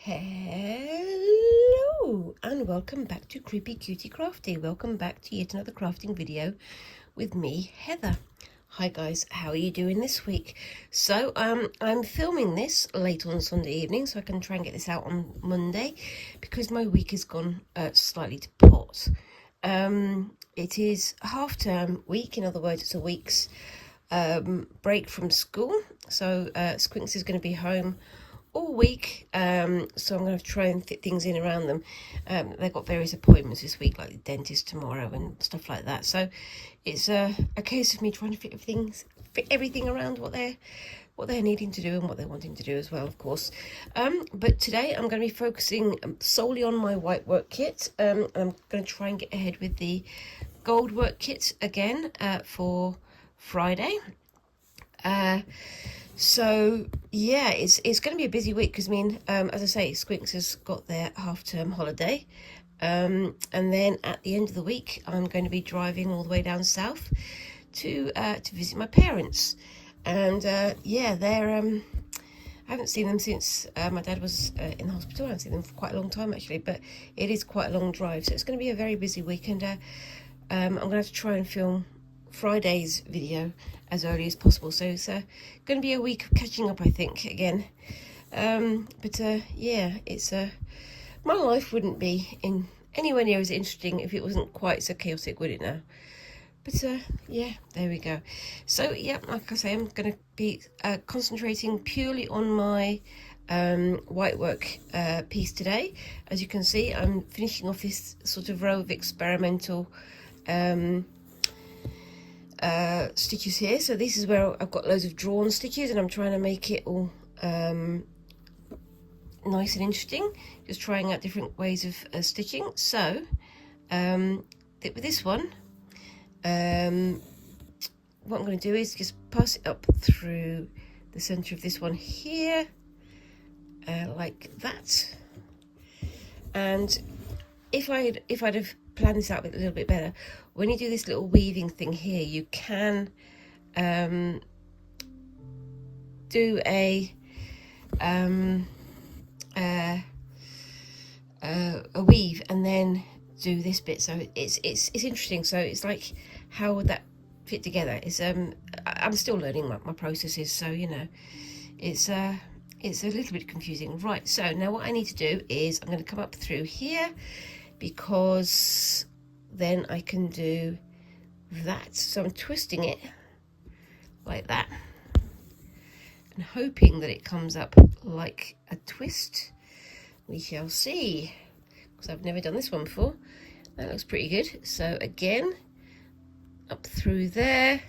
Hello and welcome back to Creepy Cutie Crafty. Welcome back to yet another crafting video with me, Heather. Hi guys, how are you doing this week? So I'm filming this late on Sunday evening so I can try and get this out on Monday because my week has gone slightly to pot. It is half-term week, in other words it's a week's break from school, so Squinks is going to be home all week, so I'm going to try and fit things in around them. They've got various appointments this week, like the dentist tomorrow and stuff like that, so it's a case of me trying to fit everything around what they're needing to do and what they're wanting to do as well, of course. But today I'm going to be focusing solely on my Whitework kit. I'm going to try and get ahead with the goldwork kit again for Friday. So yeah, it's going to be a busy week because as I say, Squinks has got their half-term holiday, and then at the end of the week I'm going to be driving all the way down south to visit my parents, and yeah, they're I haven't seen them since my dad was in the hospital. I haven't seen them for quite a long time actually, but it is quite a long drive, so it's going to be a very busy week, and I'm going to have to try and film Friday's video as early as possible, so it's going to be a week of catching up, I think, again. But yeah, it's my life wouldn't be anywhere near as interesting if it wasn't quite so chaotic, would it now? But yeah, there we go. So yeah, like I say, I'm going to be concentrating purely on my Whitework piece today. As you can see, I'm finishing off this sort of row of experimental stitches here. So this is where I've got loads of drawn stitches and I'm trying to make it all nice and interesting, just trying out different ways of stitching. So with this one, what I'm going to do is just pass it up through the center of this one here, like that. And if I'd have planned this out a little bit better, when you do this little weaving thing here, you can do a weave and then do this bit. So it's interesting. So it's like, how would that fit together? It's I'm still learning my processes, so you know, it's a little bit confusing. Right, so now what I need to do is I'm going to come up through here, because then I can do that. So I'm twisting it like that and hoping that it comes up like a twist. We shall see, because I've never done this one before. That looks pretty good. So again, up through there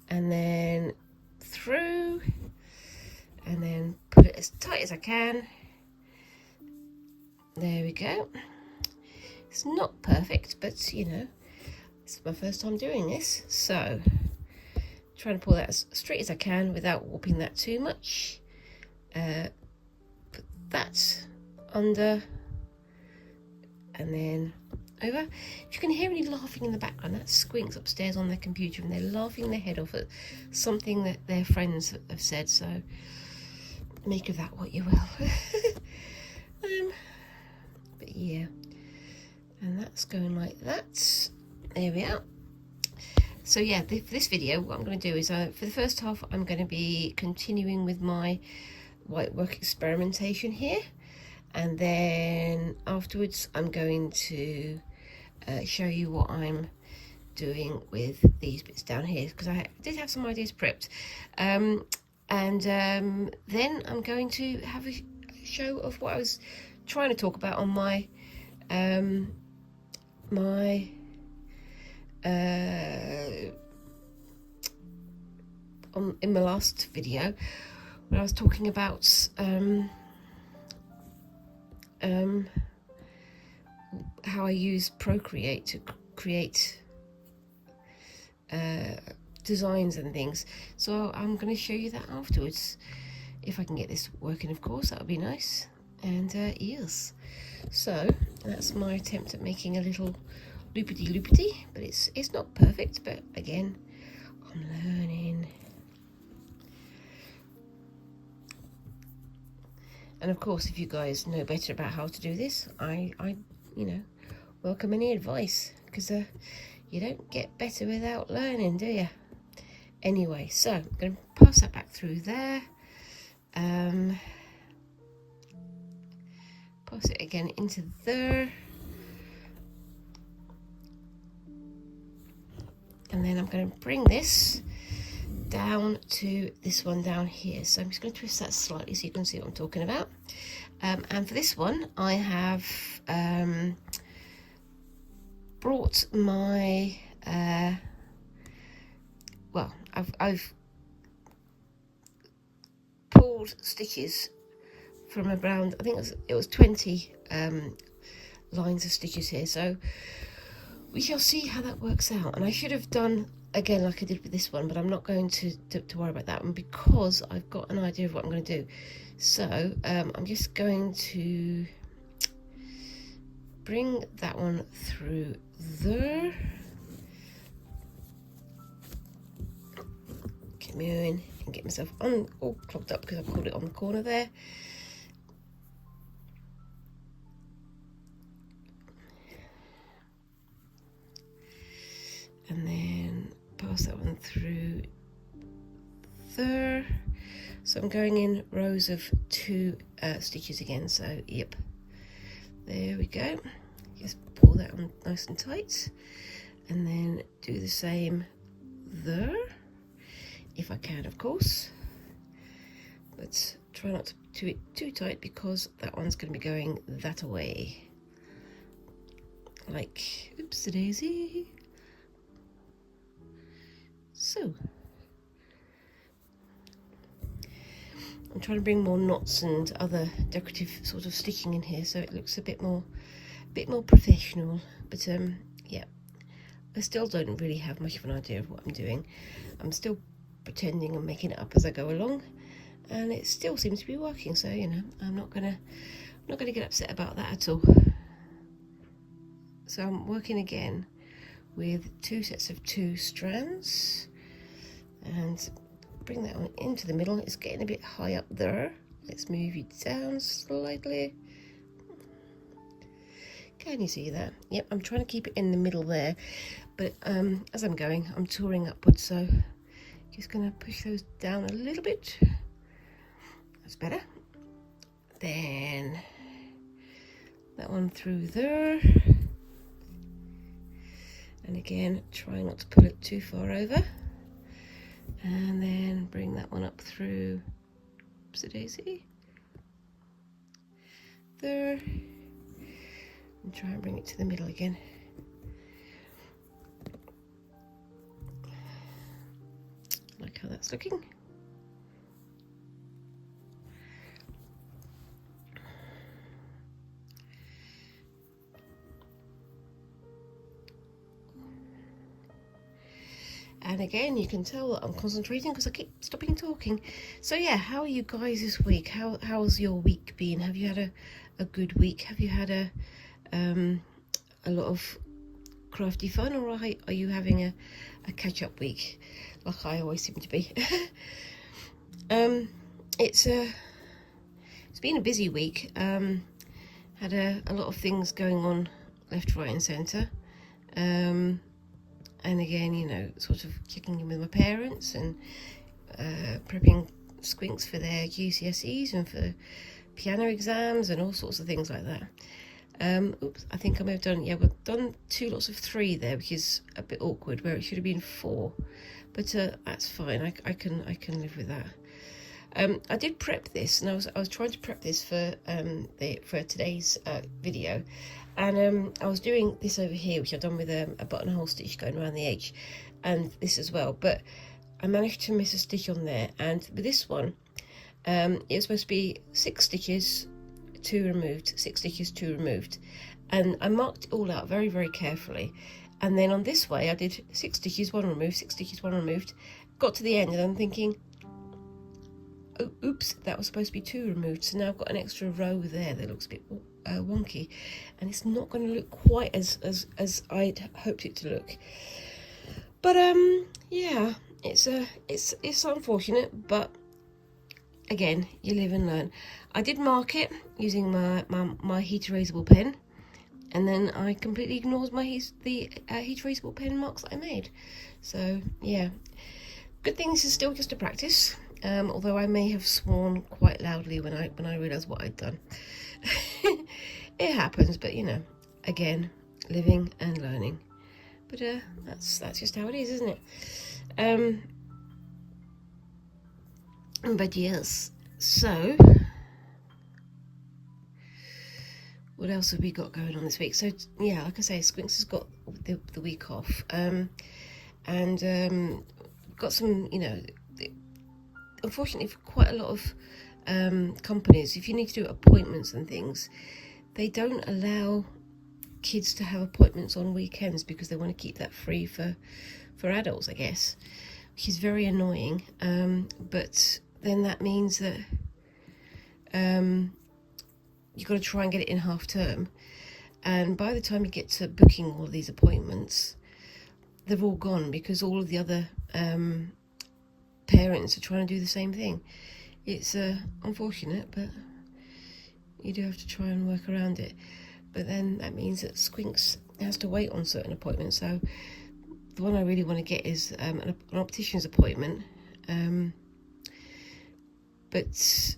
and then through, and then put it as tight as I can. There we go. It's not perfect, but you know, this is my first time doing this, so trying to pull that as straight as I can without warping that too much. Put that under and then over. If you can hear any laughing in the background, that's Squinks upstairs on their computer, and they're laughing their head off at something that their friends have said, so make of that what you will. But yeah, and that's going like that. There we are. So yeah, for this video, what I'm going to do is for the first half I'm going to be continuing with my Whitework experimentation here, and then afterwards I'm going to show you what I'm doing with these bits down here, because I did have some ideas prepped, and then I'm going to have a show of what I was trying to talk about on my in my last video, when I was talking about how I use Procreate to create designs and things. So I'm going to show you that afterwards, if I can get this working, of course. That would be nice. And yes, so that's my attempt at making a little loopity, but it's not perfect, but again, I'm learning. And of course, if you guys know better about how to do this, I you know, welcome any advice, because you don't get better without learning, do you? Anyway, so I'm going to pass that back through there. Pass it again into there. And then I'm going to bring this down to this one down here. So I'm just going to twist that slightly so you can see what I'm talking about. And for this one, I have brought my, well, I've pulled stitches from around, I think it was 20 lines of stitches here. So we shall see how that works out. And I should have done again like I did with this one, but I'm not going to worry about that one because I've got an idea of what I'm going to do. So I'm just going to bring that one through there. Get moving and get myself all clogged up because I caught it on the corner there. And then pass that one through there. So I'm going in rows of 2 stitches again. So yep, there we go. Just pull that on nice and tight, and then do the same there, if I can, of course. But try not to do it too tight because that one's going to be going that way. Like, oops, a daisy. So I'm trying to bring more knots and other decorative sort of stitching in here so it looks a bit more professional. But yeah, I still don't really have much of an idea of what I'm doing. I'm still pretending and making it up as I go along, and it still seems to be working. So you know, I'm not gonna get upset about that at all. So I'm working again with 2 sets of 2 strands, and bring that one into the middle. It's getting a bit high up there. Let's move it down slightly. Can you see that? Yep, I'm trying to keep it in the middle there, but as I'm going, I'm touring upwards, so just gonna push those down a little bit. That's better. Then that one through there. And again, try not to pull it too far over. And then bring that one up through, oopsie daisy, there. And try and bring it to the middle again. Like how that's looking. And again, you can tell that I'm concentrating because I keep stopping talking. So yeah, how are you guys this week? How's your week been? Have you had a good week? Have you had a lot of crafty fun, or are you having a catch-up week like I always seem to be? It's been a busy week. Had a lot of things going on left, right and centre. And again, you know, sort of checking in with my parents and prepping squinks for their GCSEs and for piano exams and all sorts of things like that. Oops, I think I may have done, yeah, we've done 2 lots of 3 there, which is a bit awkward, where it should have been 4. But that's fine, I can live with that. I did prep this, and I was trying to prep this for today's video, and I was doing this over here, which I've done with a buttonhole stitch going around the edge, and this as well. But I managed to miss a stitch on there, and with this one, it was supposed to be 6 stitches, 2 removed, 6 stitches, 2 removed, and I marked it all out very, very carefully. And then on this way, I did 6 stitches, 1 removed, 6 stitches, 1 removed. Got to the end, and I'm thinking, oh, oops, that was supposed to be 2 removed, so now I've got an extra row there that looks a bit wonky, and it's not going to look quite as I'd hoped it to look. But yeah, it's unfortunate, but again, you live and learn. I did mark it using my heat erasable pen, and then I completely ignored the heat erasable pen marks that I made. So yeah, good thing this is still just a practice. Although I may have sworn quite loudly when I realised what I'd done. It happens, but you know, again, living and learning. But that's just how it is, isn't it? But yes, so what else have we got going on this week? So yeah, like I say, Squinks has got the week off, and got some, you know, unfortunately for quite a lot of companies, if you need to do appointments and things, they don't allow kids to have appointments on weekends because they want to keep that free for adults, I guess, which is very annoying. But then that means that you've got to try and get it in half term, and by the time you get to booking all of these appointments, they've all gone because all of the other parents are trying to do the same thing. It's unfortunate, but you do have to try and work around it. But then that means that Squinks has to wait on certain appointments. So the one I really want to get is an optician's appointment, but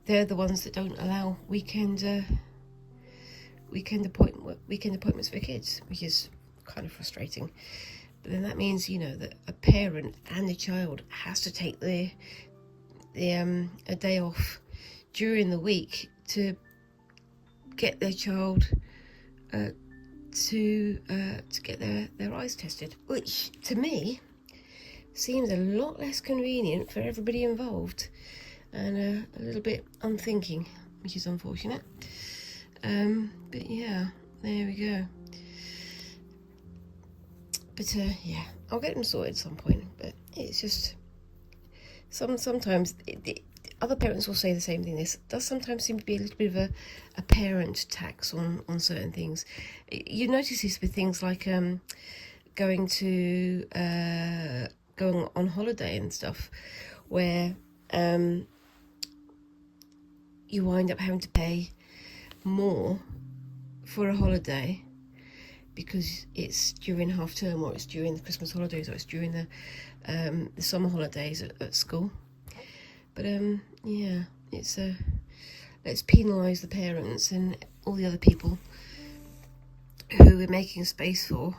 they're the ones that don't allow weekend appointments for kids, which is kind of frustrating. But then that means, you know, that a parent and a child has to take a day off during the week to get their child to get their eyes tested, which to me seems a lot less convenient for everybody involved, and a little bit unthinking, which is unfortunate. But yeah, there we go. But yeah, I'll get them sorted at some point. But it's just sometimes other parents will say the same thing. This does sometimes seem to be a little bit of a parent tax on certain things. You notice this with things like going on holiday and stuff, where you wind up having to pay more for a holiday because it's during half term, or it's during the Christmas holidays, or it's during the summer holidays at school. But yeah, it's let's penalise the parents and all the other people who we're making space for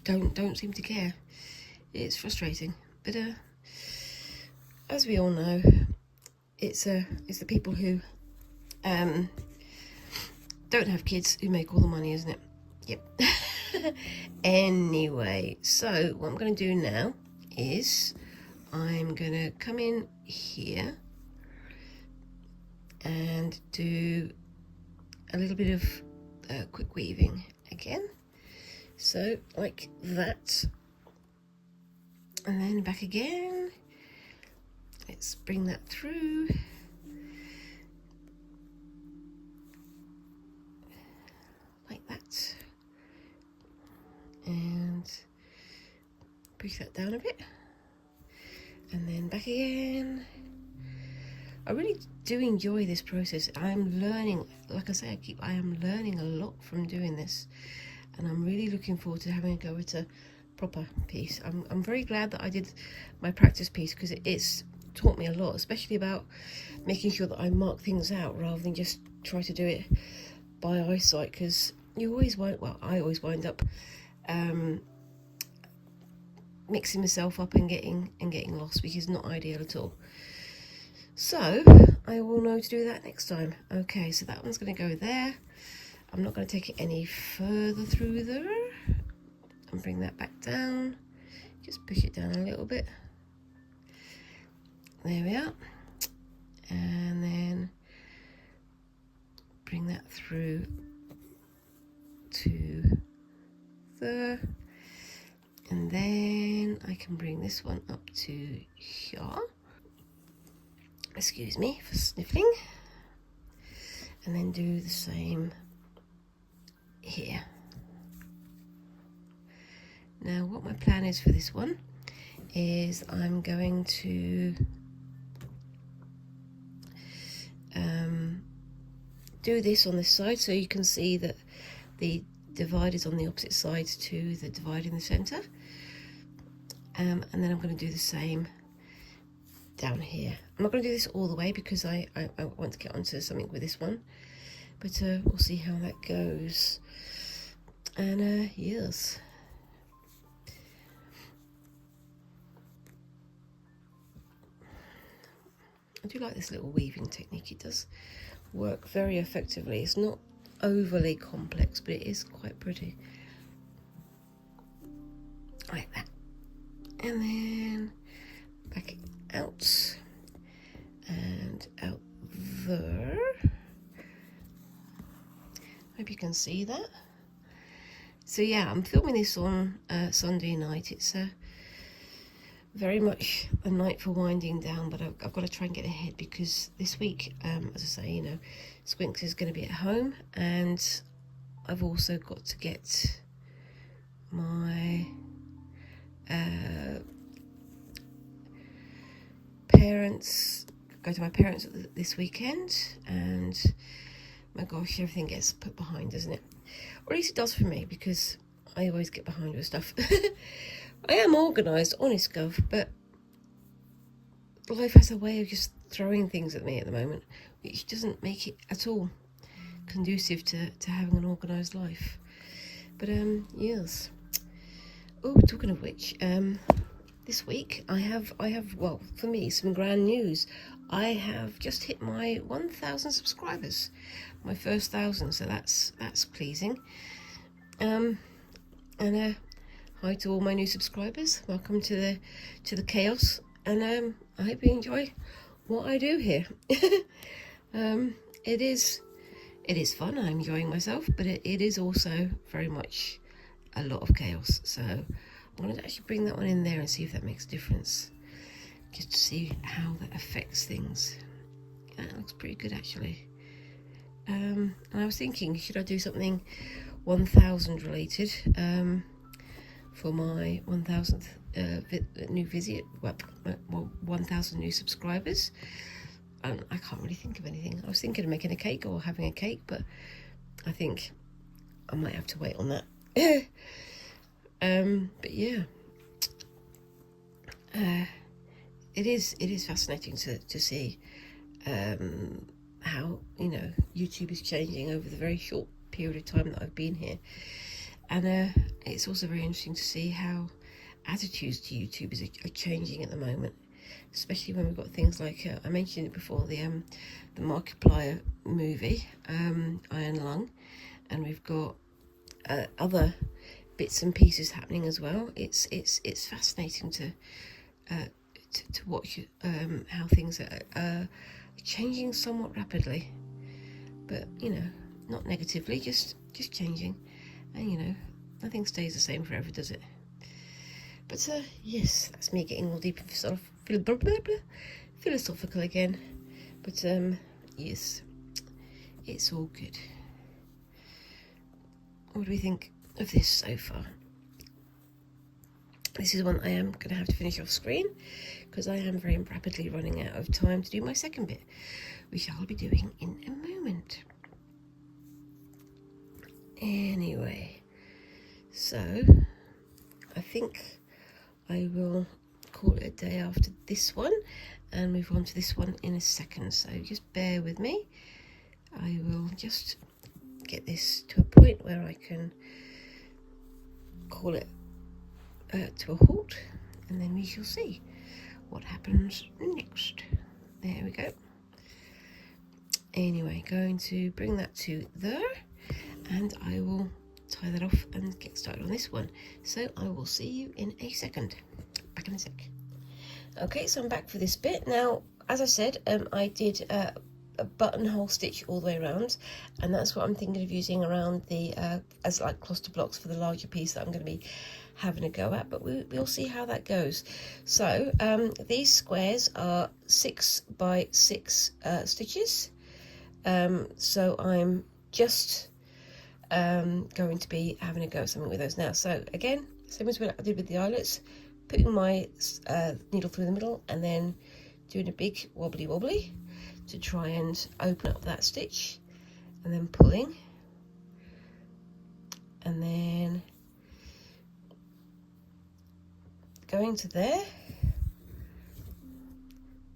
don't seem to care. It's frustrating, but as we all know, it's the people who don't have kids who make all the money, isn't it? Yep. Anyway, so what I'm going to do now is I'm going to come in here and do a little bit of quick weaving again. So like that. And then back again. Let's bring that through. Like that. And push that down a bit. And then back again. I really do enjoy this process. I'm learning, like I say, I am learning a lot from doing this. And I'm really looking forward to having a go at a proper piece. I'm very glad that I did my practice piece, because it's taught me a lot, especially about making sure that I mark things out rather than just try to do it by eyesight, because I always wind up mixing myself up and getting lost, which is not ideal at all. So I will know to do that next time. Okay, so that one's going to go there. I'm not going to take it any further through there, and bring that back down. Just push it down a little bit. There we are. And then bring that through to there. And then I can bring this one up to here. Excuse me for sniffling. And then do the same here. Now what my plan is for this one is I'm going to do this on this side, so you can see that the divide is on the opposite side to the divide in the center, and then I'm going to do the same down here. I'm not going to do this all the way because I want to get onto something with this one, but we'll see how that goes. And yes, I do like this little weaving technique. It does work very effectively. It's not overly complex, but it is quite pretty. Like that. And then back out and out there. Hope you can see that. So yeah, I'm filming this on Sunday night. It's very much a night for winding down, but I've got to try and get ahead because this week, as I say, you know, Squinks is going to be at home, and I've also got to get my parents, go to my parents this weekend, and my gosh, everything gets put behind, doesn't it? Or at least it does for me, because I always get behind with stuff. I am organised, honest gov, but life has a way of just throwing things at me at the moment, which doesn't make it at all conducive to having an organised life. But yes. Oh, talking of which, this week I have well, for me, some grand news. I have just hit my 1,000 subscribers, my first 1,000, so that's pleasing. And hi to all my new subscribers. Welcome to the chaos, and I hope you enjoy what I do here. It is fun. I'm enjoying myself, but it is also very much a lot of chaos. So I'm going to actually bring that one in there and see if that makes a difference, just to see how that affects things. That looks pretty good, actually. And I was thinking, should I do something 1,000 related for my 1,000th new visit, well, 1,000 new subscribers? And I can't really think of anything. I was thinking of making a cake or having a cake, but I think I might have to wait on that. But yeah, it is fascinating to see how, you know, YouTube is changing over the very short period of time that I've been here, and it's also very interesting to see how attitudes to YouTubers are changing at the moment, especially when we've got things like I mentioned it before, the Markiplier movie, Iron Lung, and we've got other bits and pieces happening as well. It's fascinating to watch how things are changing somewhat rapidly, but you know, not negatively, just changing. And you know, nothing stays the same forever, does it? But yes, that's me getting all deep and philosophical again. But yes, it's all good. What do we think of this so far? This is one I am going to have to finish off screen because I am very rapidly running out of time to do my second bit, which I'll be doing in a moment. Anyway, so I think I will call it a day after this one and move on to this one in a second, so just bear with me. I will just get this to a point where I can call it to a halt, and then we shall see what happens next. There we go. Anyway, going to bring that to there, and I will tie that off and get started on this one. So I will see you in a second. Back in a sec. Okay, so I'm back for this bit. Now, as I said, I did a buttonhole stitch all the way around, and that's what I'm thinking of using around the as like cluster blocks for the larger piece that I'm going to be having a go at, but we'll see how that goes. So these squares are 6 by 6 stitches, so I'm just going to be having a go at something with those now. So again, same as what I did with the eyelets, putting my needle through the middle and then doing a big wobbly to try and open up that stitch, and then pulling, and then going to there,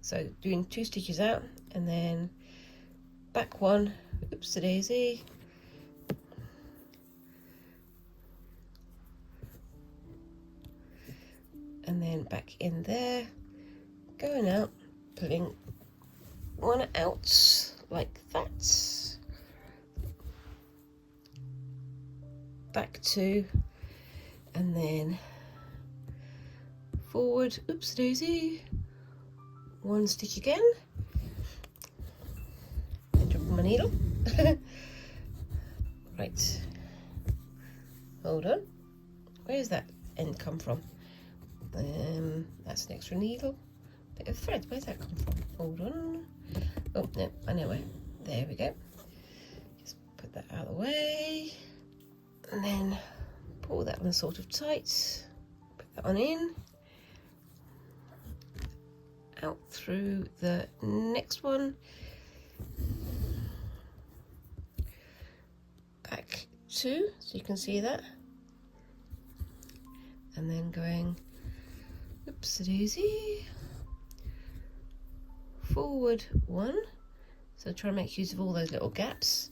so doing 2 stitches out and then back 1, oops-a-daisy, and then back in there, going out, pulling 1 out like that, back 2, and then forward, oops-a-daisy, 1 stitch again, and drop my needle. Right, hold on, where's that end come from? That's an extra needle, bit of thread, where's that come from? Hold on, oh no, I know where, there we go, just put that out of the way, and then pull that one sort of tight, put that one in, out through the next one, back 2, so you can see that, and then going oops-a-daisy, forward 1, so try and make use of all those little gaps,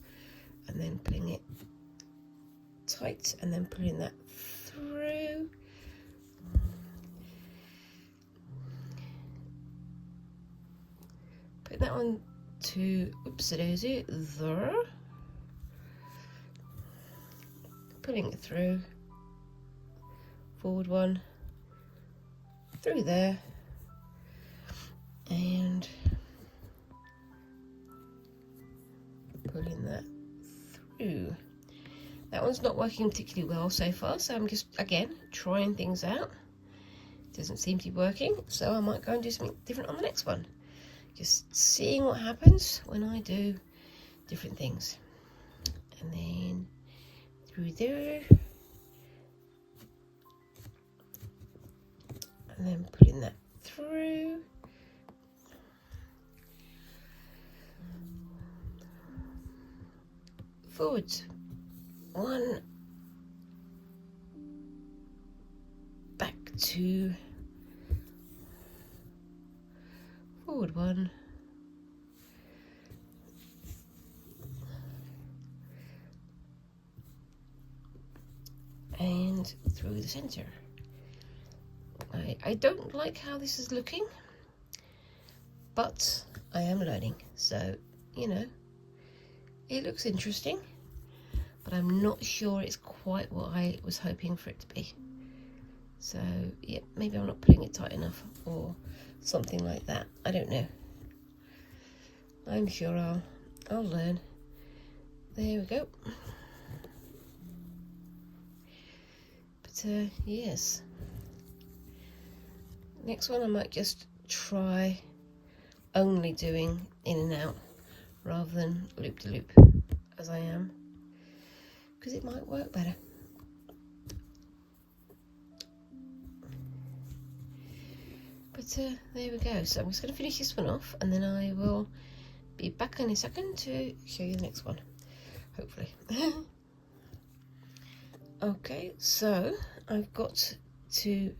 and then pulling it tight and then pulling that through, put that one to oops-a-daisy there, pulling it through, forward 1, through there, and pulling that through. That one's not working particularly well so far, so I'm just again trying things out. Doesn't seem to be working, so I might go and do something different on the next one. Just seeing what happens when I do different things. And then through there, and then putting that through, forward 1, back 2, forward 1, and through the center. I don't like how this is looking, but I am learning, so you know, it looks interesting, but I'm not sure it's quite what I was hoping for it to be. So yeah, maybe I'm not pulling it tight enough or something like that. I don't know. I'm sure I'll learn. There we go. But yes, next one I might just try only doing in and out rather than loop to loop as I am, because it might work better. But there we go. So I'm just going to finish this one off, and then I will be back in a second to show you the next one, hopefully. Okay, so I've got to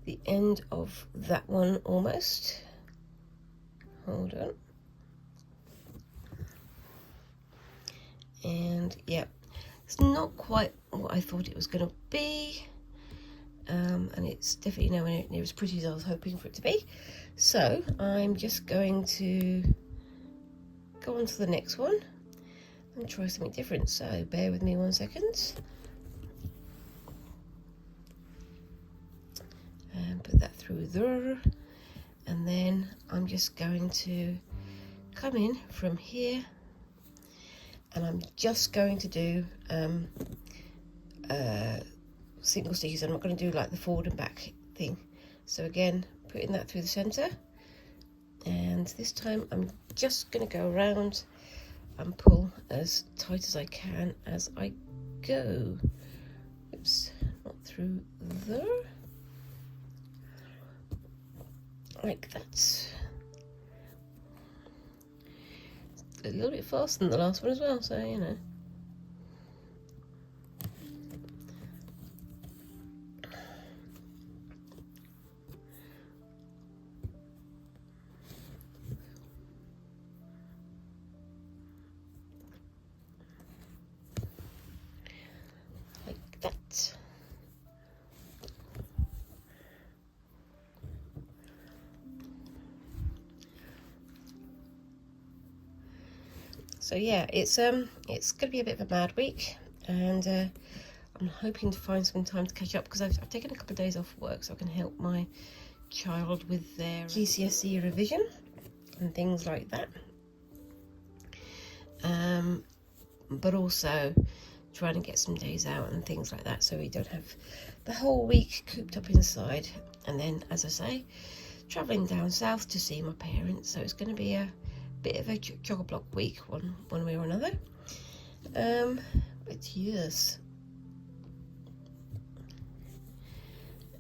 the end of that one almost. Hold on. And yeah, it's not quite what I thought it was going to be, and it's definitely nowhere near as pretty as I was hoping for it to be. So I'm just going to go on to the next one and try something different. So bear with me 1 second. And put that through there, and then I'm just going to come in from here, and I'm just going to do single stitches. I'm not going to do like the forward and back thing. So again, putting that through the center, and this time I'm just going to go around and pull as tight as I can as I go. Oops, not through there. like that. A little bit faster than the last one as well, so you know. Like that. So yeah, it's gonna be a bit of a mad week, and I'm hoping to find some time to catch up, because I've taken a couple of days off work so I can help my child with their GCSE revision and things like that. But also trying to get some days out and things like that, so we don't have the whole week cooped up inside. And then, as I say, travelling down south to see my parents, so it's going to be a bit of a chock-a-block week, one way or another. But yes,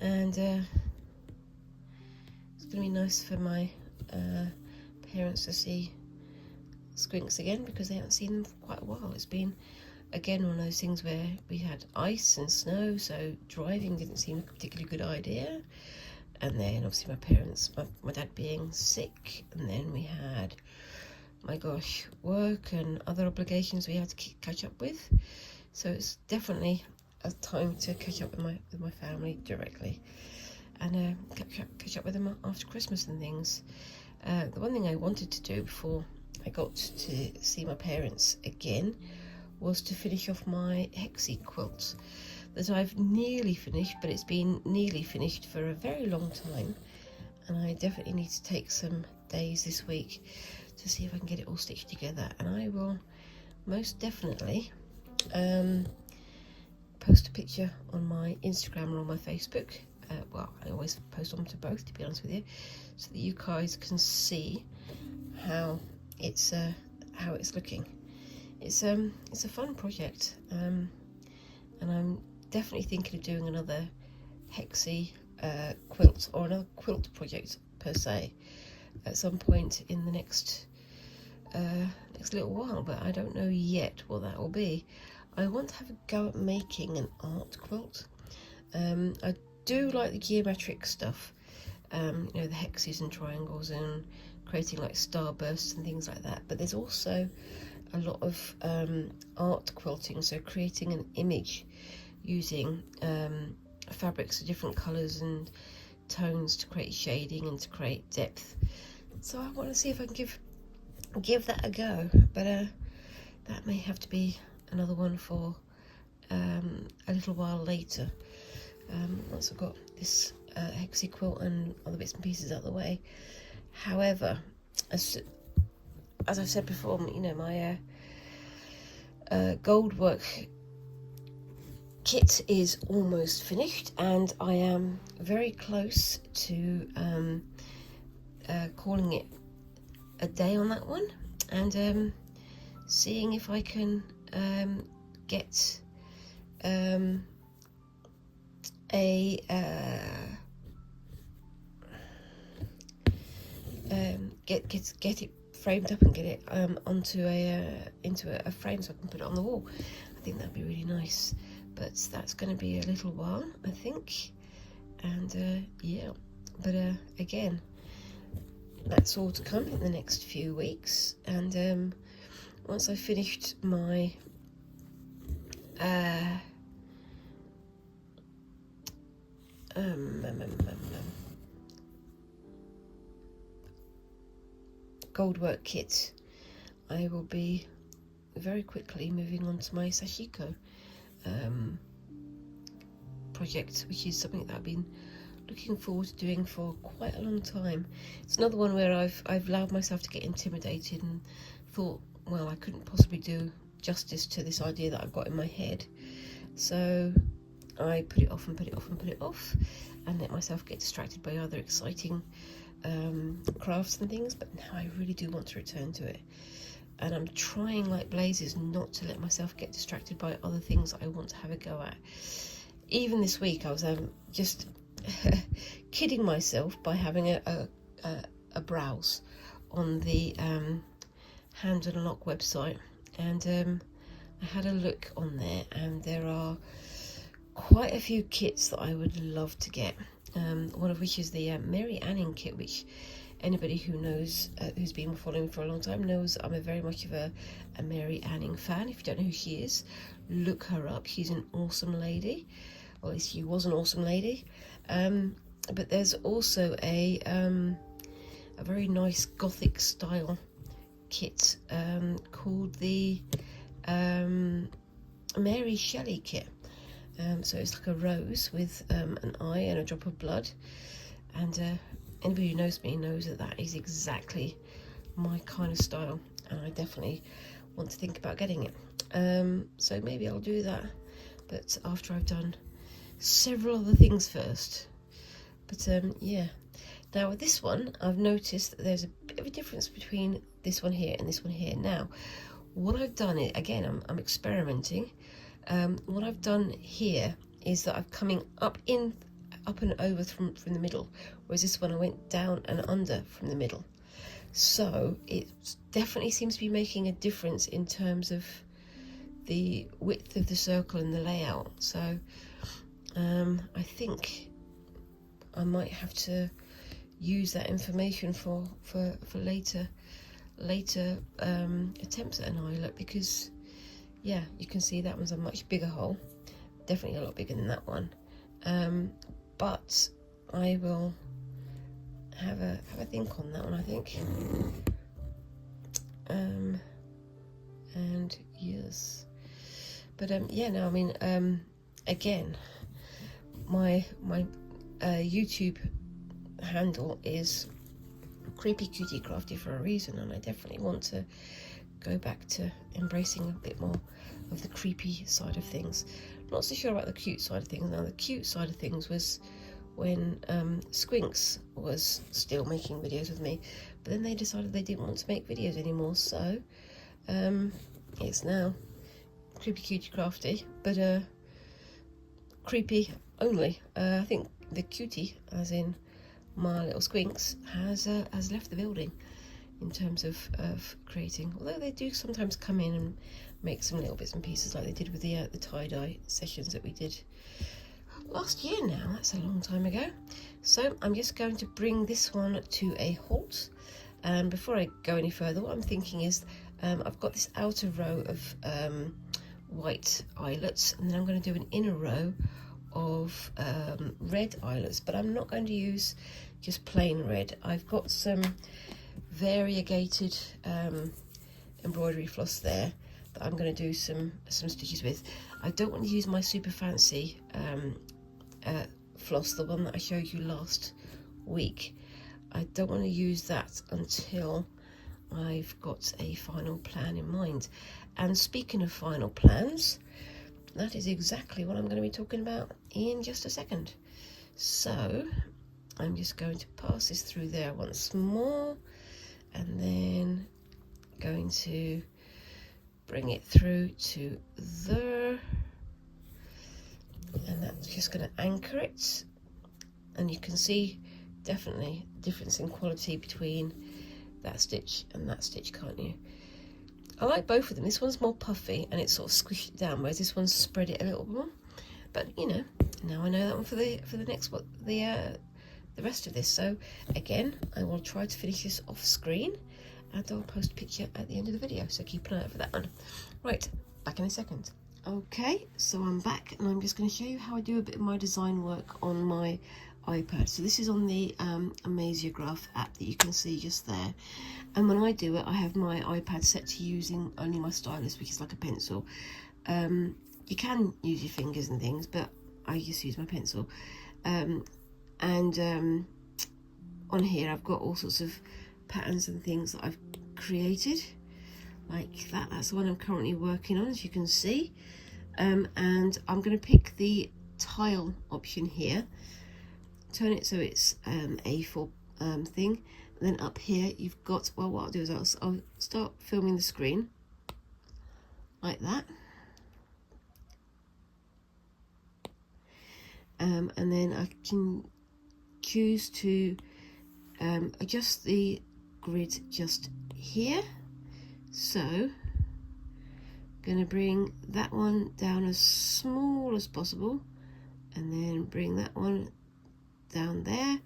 and it's going to be nice for my parents to see Squinks again, because they haven't seen them for quite a while. It's been, again, one of those things where we had ice and snow, so driving didn't seem a particularly good idea. And then obviously my parents, my dad being sick, and then we had, my gosh, work and other obligations we had to catch up with. So it's definitely a time to catch up with my family directly, and catch up with them after Christmas and things. The one thing I wanted to do before I got to see my parents again was to finish off my hexie quilt that I've nearly finished, but it's been nearly finished for a very long time, and I definitely need to take some days this week to see if I can get it all stitched together. And I will most definitely post a picture on my Instagram or on my Facebook. Well, I always post them to both, to be honest with you, so that you guys can see how it's looking. It's a fun project, and I'm definitely thinking of doing another hexie quilt, or another quilt project per se, at some point in the next little while, but I don't know yet what that will be. I want to have a go at making an art quilt. I do like the geometric stuff, you know, the hexes and triangles and creating like starbursts and things like that, but there's also a lot of art quilting, so creating an image using fabrics of different colours and tones to create shading and to create depth. So I want to see if I can give that a go, but that may have to be another one for a little while later, once I've got this hexie quilt and other bits and pieces out of the way. However, as I've said before, you know, my goldwork kit is almost finished, and I am very close to calling it a day on that one, and seeing if I can get get it framed up and get it onto into a frame so I can put it on the wall. I think that'd be really nice, but that's going to be a little while, I think. And yeah, but again, that's all to come in the next few weeks. And once I've finished my goldwork kit, I will be very quickly moving on to my sashiko project, which is something that I've been looking forward to doing for quite a long time. It's another one where I've allowed myself to get intimidated and thought, well, I couldn't possibly do justice to this idea that I've got in my head, so I put it off and put it off and put it off, and let myself get distracted by other exciting crafts and things. But now I really do want to return to it, and I'm trying like blazes not to let myself get distracted by other things that I want to have a go at. Even this week I was just kidding myself by having a a browse on the Hand and Lock website, and I had a look on there, and there are quite a few kits that I would love to get. One of which is the Mary Anning kit, which anybody who knows, who's been following me for a long time, knows I'm very much of a Mary Anning fan. If you don't know who she is, look her up. She's an awesome lady, or at least she was an awesome lady. But there's also a very nice Gothic style kit called the Mary Shelley kit. So it's like a rose with an eye and a drop of blood, and anybody who knows me knows that that is exactly my kind of style, and I definitely want to think about getting it. So maybe I'll do that, but after I've done several other things first. But yeah, now with this one I've noticed that there's a bit of a difference between this one here and this one here. Now what I've done, again, I'm experimenting. What I've done here is that I'm coming up and over from the middle, whereas this one I went down and under from the middle. So it definitely seems to be making a difference in terms of the width of the circle and the layout. So I think I might have to use that information for later attempts at an eyelet, because yeah, you can see that one's a much bigger hole, definitely a lot bigger than that one. But I will have a think on that one, I think. And yes, but yeah, no, I mean, again, my YouTube handle is Creepy Cutie Crafty for a reason, and I definitely want to go back to embracing a bit more of the creepy side of things. Not so sure about the cute side of things now. The cute side of things was when Squinks was still making videos with me, but then they decided they didn't want to make videos anymore, so it's now Creepy Cutie Crafty, but creepy only. I think the cutie, as in my little Squinks, has left the building in terms of creating, although they do sometimes come in and make some little bits and pieces like they did with the tie-dye sessions that we did last year now. That's a long time ago. So I'm just going to bring this one to a halt, and before I go any further, what I'm thinking is I've got this outer row of white eyelets, and then I'm going to do an inner row of red eyelets, but I'm not going to use just plain red. I've got some variegated embroidery floss there that I'm going to do some stitches with. I don't want to use my super fancy floss, the one that I showed you last week. I don't want to use that until I've got a final plan in mind. And speaking of final plans, that is exactly what I'm going to be talking about in just a second. So I'm just going to pass this through there once more, and then going to bring it through to there, and that's just going to anchor it. And you can see definitely difference in quality between that stitch and that stitch, can't you? I like both of them. This one's more puffy and it's sort of squished it down, whereas this one's spread it a little more. But you know, now I know that one for the next one, the rest of this. So again, I will try to finish this off screen, and I'll post a picture at the end of the video, so keep an eye out for that one. Right, back in a second. Okay, so I'm back, and I'm just going to show you how I do a bit of my design work on my iPad. So this is on the Amaziograph app that you can see just there, and when I do it, I have my iPad set to using only my stylus, which is like a pencil. You can use your fingers and things, but I just use my pencil. And on here I've got all sorts of patterns and things that I've created, like that. That's the one I'm currently working on, as you can see. And I'm going to pick the tile option here, turn it so it's A4 thing, and then up here you've got, well, what I'll do is I'll start filming the screen like that, and then I can choose to adjust the grid just here. So going to bring that one down as small as possible, and then bring that one down there.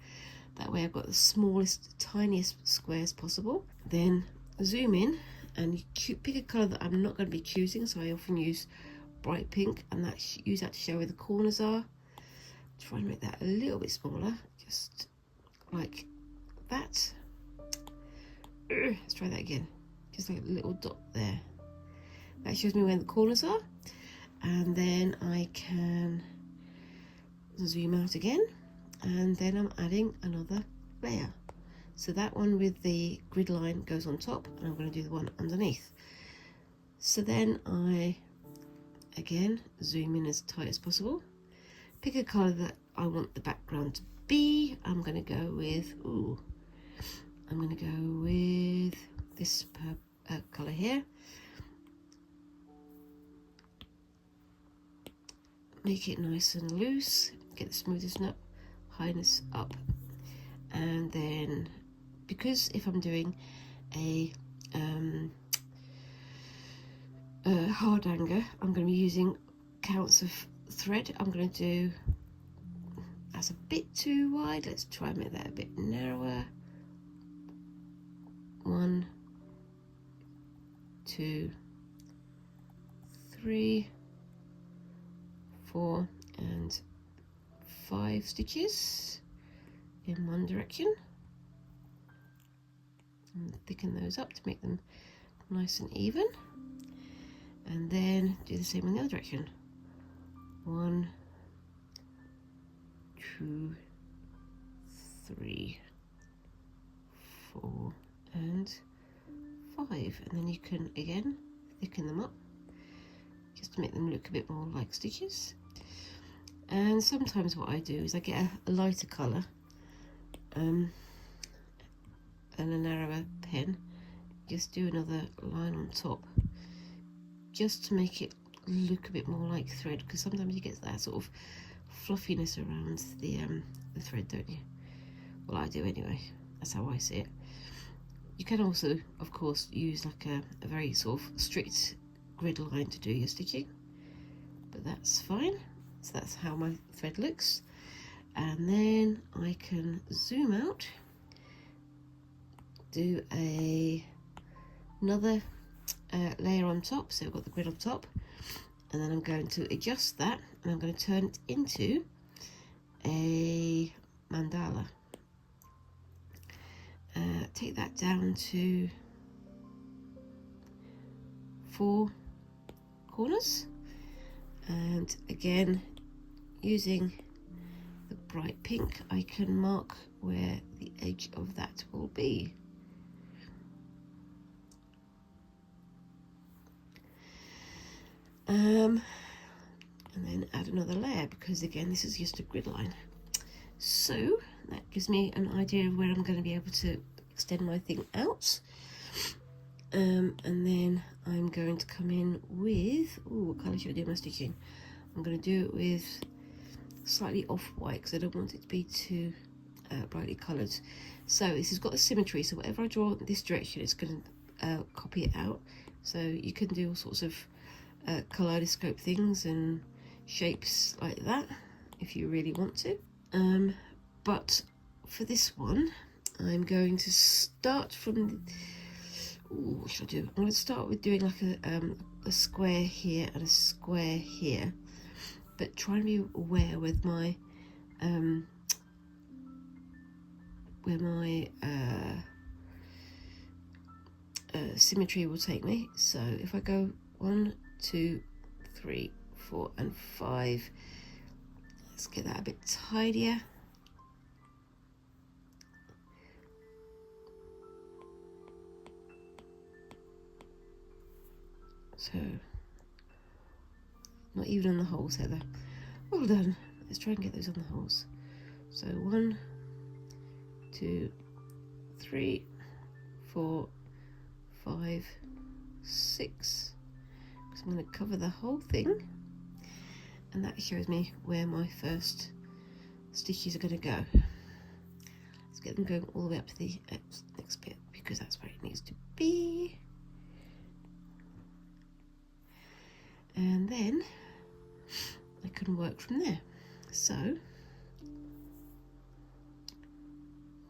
That way I've got the smallest, tiniest squares possible. Then zoom in and pick a colour that I'm not going to be choosing, so I often use bright pink, and use that to show where the corners are. Try and make that a little bit smaller, just like that. Let's try that again, just like a little dot there. That shows me where the corners are, and then I can zoom out again, and then I'm adding another layer. So that one with the grid line goes on top, and I'm going to do the one underneath. So then I again zoom in as tight as possible, pick a colour that I want the background to be. I'm going to go with this colour here. Make it nice and loose, get the smoothness up, highness up, and then because if I'm doing a Hardanger, I'm going to be using counts of thread. I'm going to do, that's a bit too wide, let's try and make that a bit narrower. 1, 2, 3, 4 and 5 stitches in one direction, and thicken those up to make them nice and even, and then do the same in the other direction. 1, 2, 3, 4 and 5, and then you can again thicken them up just to make them look a bit more like stitches. And sometimes what I do is I get a lighter colour and a narrower pen, just do another line on top just to make it look a bit more like thread, because sometimes you get that sort of fluffiness around the thread, don't you? Well, I do anyway, that's how I see it. You can also of course use like a very sort of strict grid line to do your stitching, but that's fine. So that's how my thread looks, and then I can zoom out, do another layer on top, so I've got the grid on top, and then I'm going to adjust that, and I'm going to turn it into a mandala. Take that down to 4 corners, and again using the bright pink I can mark where the edge of that will be. And then add another layer, because again this is just a grid line. So that gives me an idea of where I'm going to be able to extend my thing out. And then I'm going to come in with, what colour should I do my stitching? I'm going to do it with slightly off-white, because I don't want it to be too brightly coloured. So this has got a symmetry, so whatever I draw in this direction, it's going to copy it out. So you can do all sorts of kaleidoscope things and shapes like that if you really want to. But for this one, I'm going to start from what should I do? I'm going to start with doing like a square here and a square here, but try and be aware with my where my symmetry will take me. So if I go 1, 2, 3, 4 and 5, let's get that a bit tidier. So, not even on the holes, Heather. Well done. Let's try and get those on the holes. So 1, 2, 3, 4, 5, 6. Because I'm going to cover the whole thing, and that shows me where my first stitches are going to go. Let's Let's get them going all the way up to the next bit, because that's where it needs to be. And then I can work from there. So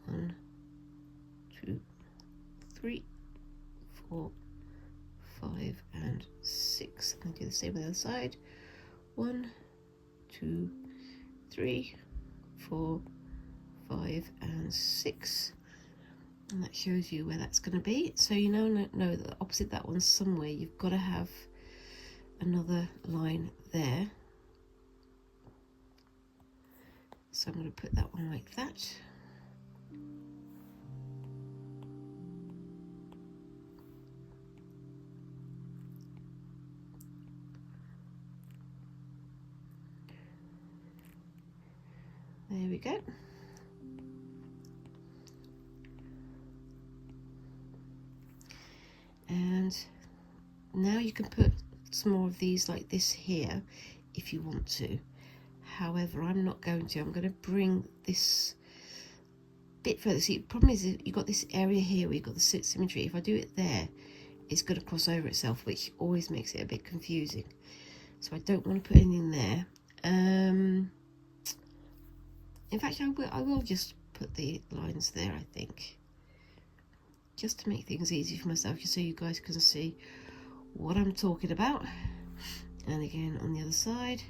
1, 2, 3, 4, 5 and 6. I'm going to do the same on the other side. 1, 2, 3, 4, 5 and 6, and that shows you where that's going to be. So you know that opposite that one somewhere you've got to have another line there. So I'm going to put that one like that. There we go. And now you can put some more of these like this here if you want to. However, I'm not going to. I'm going to bring this bit further. See, the problem is that you've got this area here where you've got the symmetry. If I do it there, it's going to cross over itself, which always makes it a bit confusing. So I don't want to put anything there. In fact, I will just put the lines there, I think, just to make things easy for myself, just so you guys can see what I'm talking about. And again on the other side.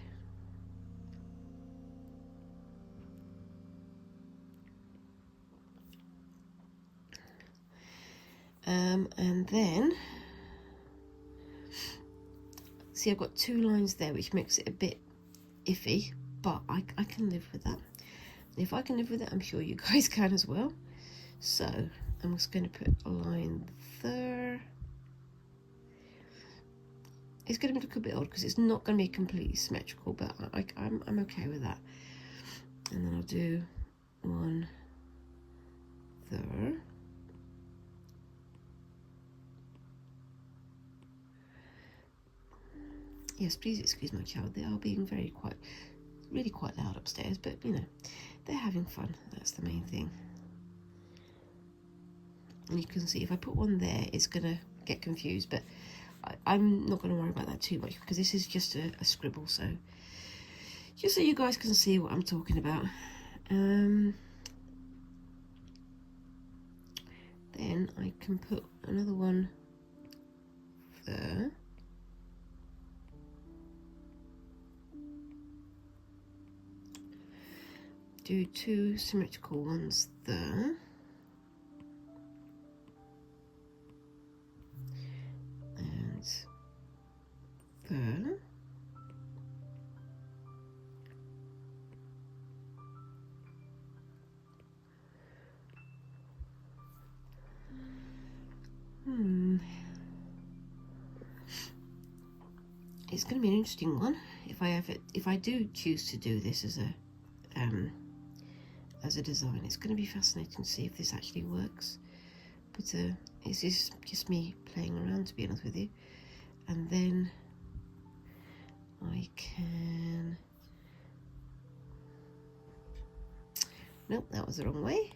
And then, see, I've got 2 lines there, which makes it a bit iffy, but I can live with that. If I can live with it, I'm sure you guys can as well. So I'm just going to put a line there. It's going to look a bit odd because it's not going to be completely symmetrical, but I'm okay with that. And then I'll do one there. Yes, please excuse my child. They are being really quite loud upstairs, but you know, they're having fun. That's the main thing. And you can see if I put one there, it's gonna get confused, but I'm not gonna worry about that too much because this is just a scribble. So just so you guys can see what I'm talking about. Then I can put another one there. Do 2 symmetrical ones there. And there. It's going to be an interesting one if I do choose to do this as a design. It's going to be fascinating to see if this actually works, but it's just me playing around, to be honest with you. And then I can, nope, that was the wrong way.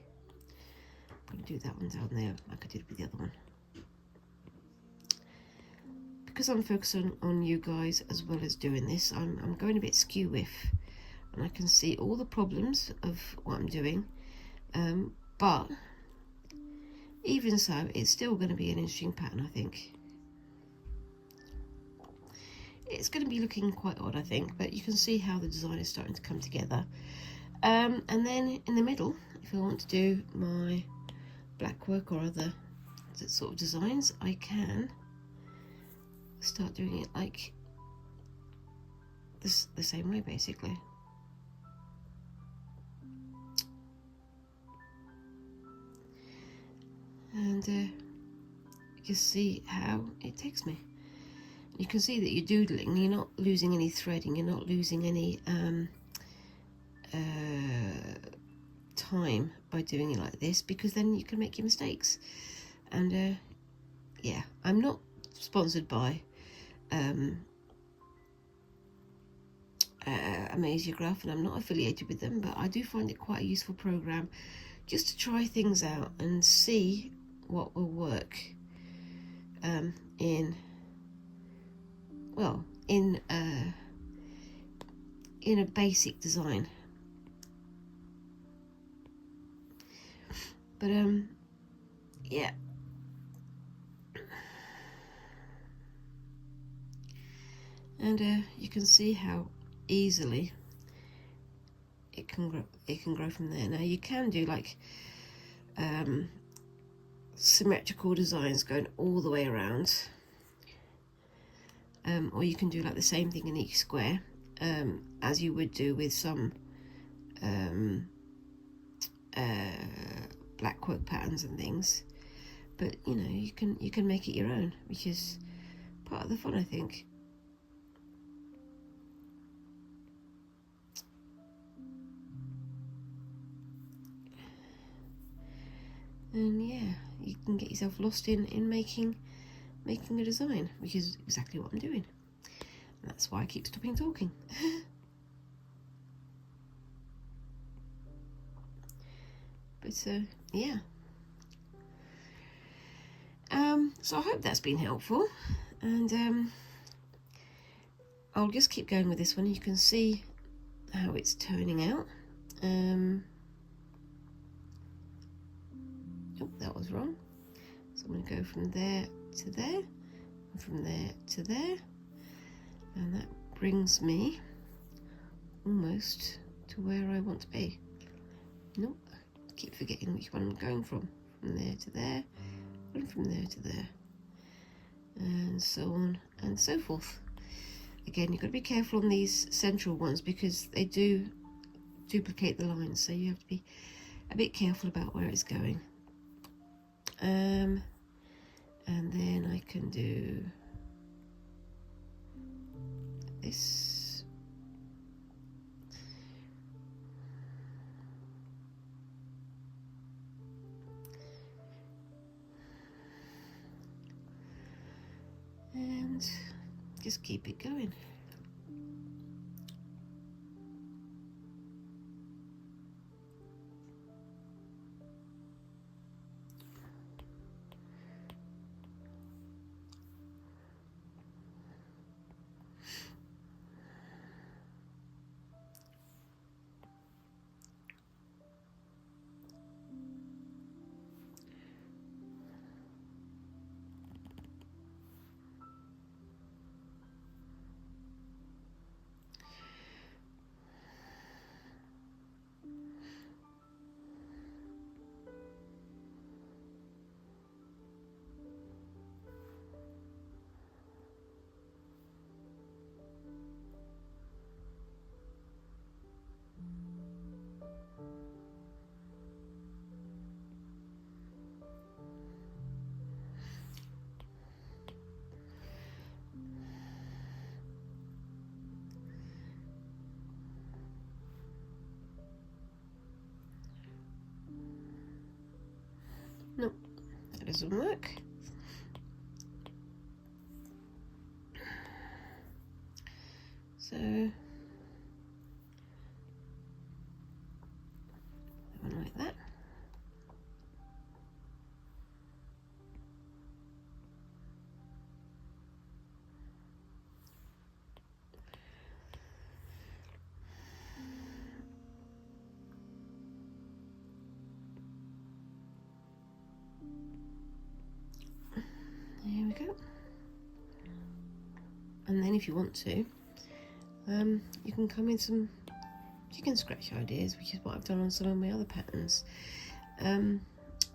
I'm going to do that one down there like I did with the other one, because I'm focusing on you guys as well as doing this. I'm going a bit skew with, and I can see all the problems of what I'm doing, but even so, it's still going to be an interesting pattern. I think it's going to be looking quite odd, I think, but you can see how the design is starting to come together. And then in the middle, if I want to do my black work or other sort of designs, I can start doing it like this, the same way basically. And just see how it takes me. You can see that you're doodling, you're not losing any threading, you're not losing any time by doing it like this, because then you can make your mistakes. And yeah, I'm not sponsored by Amaziograph, and I'm not affiliated with them, but I do find it quite a useful program just to try things out and see what will work in a basic design. But yeah. And you can see how easily it can grow from there. Now you can do like symmetrical designs going all the way around, or you can do like the same thing in each square, as you would do with some black work patterns and things. But you know, you can make it your own, which is part of the fun, I think. And yeah, you can get yourself lost in making a design, which is exactly what I'm doing. And that's why I keep stopping talking. But yeah. So I hope that's been helpful, and I'll just keep going with this one. You can see how it's turning out. Oh, that was wrong. So I'm going to go from there to there, and from there to there, and that brings me almost to where I want to be. Nope, I keep forgetting which one I'm going from there to there, and from there to there, and so on and so forth. Again, you've got to be careful on these central ones because they do duplicate the lines, so you have to be a bit careful about where it's going. And then I can do this. And just keep it going. Nope, that doesn't work. So one like that. There we go. And then if you want to, you can come in some chicken scratch ideas, which is what I've done on some of my other patterns. And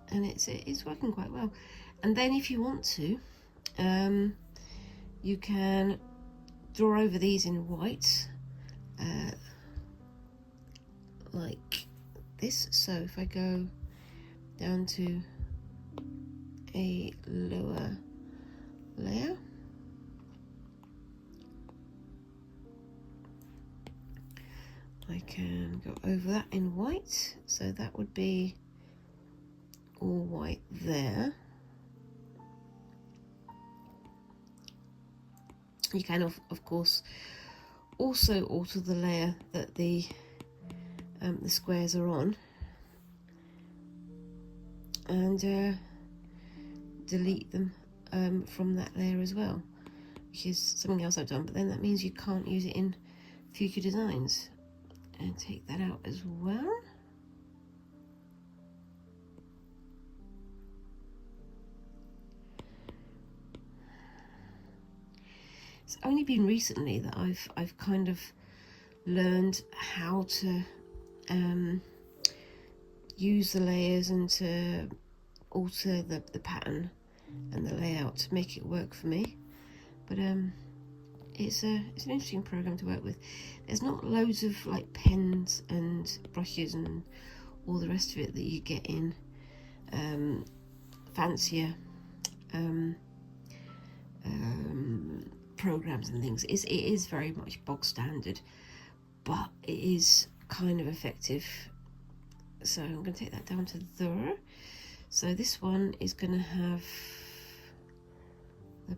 it's working quite well. And then if you want to, you can draw over these in white, like this. So if I go down to a lower layer, I can go over that in white, so that would be all white there. You can of course also alter the layer that the squares are on, and delete them from that layer as well, which is something else I've done, but then that means you can't use it in future designs. And take that out as well. It's only been recently that I've kind of learned how to use the layers and to alter the pattern and the layout to make it work for me. But it's an interesting program to work with. There's not loads of like pens and brushes and all the rest of it that you get in fancier programs and things. It is very much bog standard, but it is kind of effective. So I'm going to take that down to there. So this one is going to have the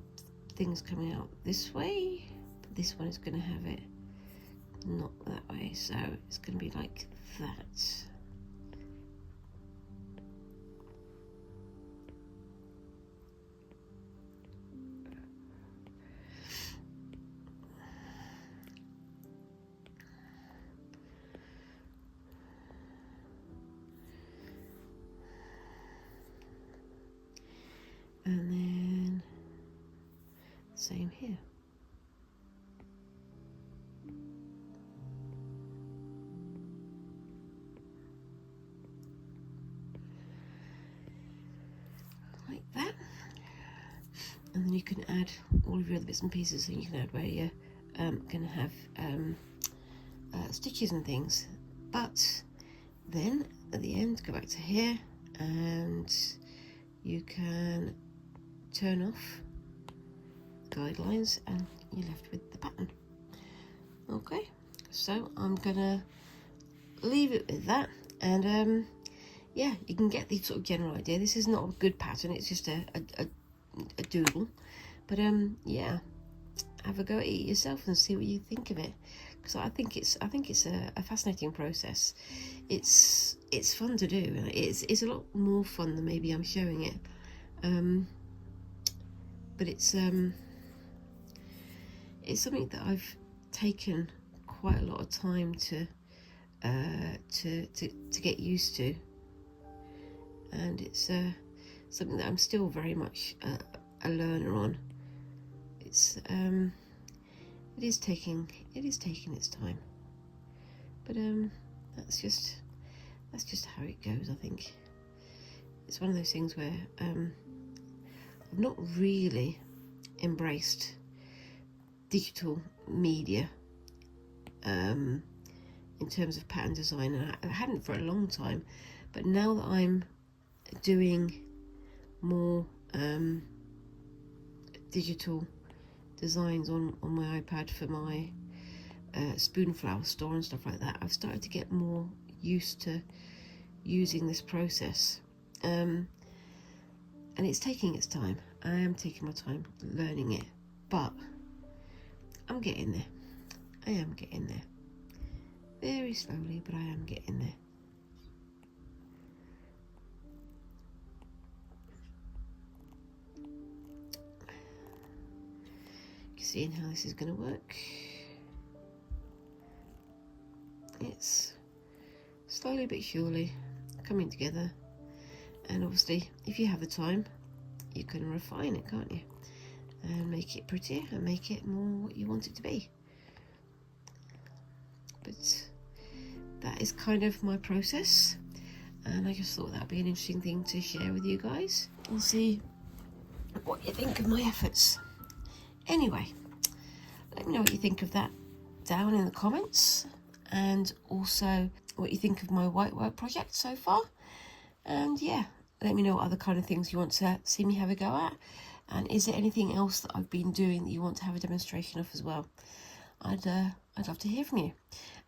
things coming out this way, but this one is going to have it not that way, so it's going to be like that. And then same here. Like that. And then you can add all of your other bits and pieces, and you can add where you're going to have stitches and things. But then at the end, go back to here and you can turn off guidelines and you're left with the pattern. Okay, so I'm gonna leave it with that, and yeah, you can get the sort of general idea. This is not a good pattern, it's just a doodle, but yeah, have a go at it yourself and see what you think of it, because I think it's a fascinating process. It's fun to do. It's a lot more fun than maybe I'm showing it, but it's something that I've taken quite a lot of time to get used to, and it's something that I'm still very much a learner on. It's it is taking its time, but that's just how it goes. I think it's one of those things where I've not really embraced digital media in terms of pattern design, and I hadn't for a long time, but now that I'm doing more digital designs on my iPad for my spoonflower store and stuff like that, I've started to get more used to using this process, and it's taking its time. I am taking my time learning it, but I'm getting there. I am getting there, very slowly, but I am getting there. Seeing how this is going to work. It's slowly but surely coming together, and obviously if you have the time you can refine it, can't you, and make it prettier and make it more what you want it to be. But that is kind of my process, and I just thought that would be an interesting thing to share with you guys. We'll see what you think of my efforts. Anyway, let me know what you think of that down in the comments, and also what you think of my Whitework project so far. And yeah, let me know what other kind of things you want to see me have a go at, and is there anything else that I've been doing that you want to have a demonstration of as well. I'd love to hear from you.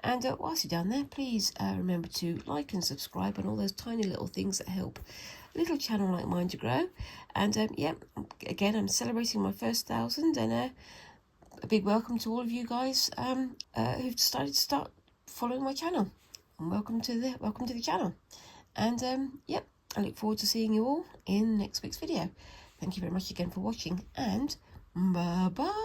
And whilst you're down there, please remember to like and subscribe and all those tiny little things that help a little channel like mine to grow. And yeah, again, I'm celebrating my first 1,000, and a big welcome to all of you guys who've decided to start following my channel. And welcome to the channel. And yep, I look forward to seeing you all in next week's video. Thank you very much again for watching, and bye bye.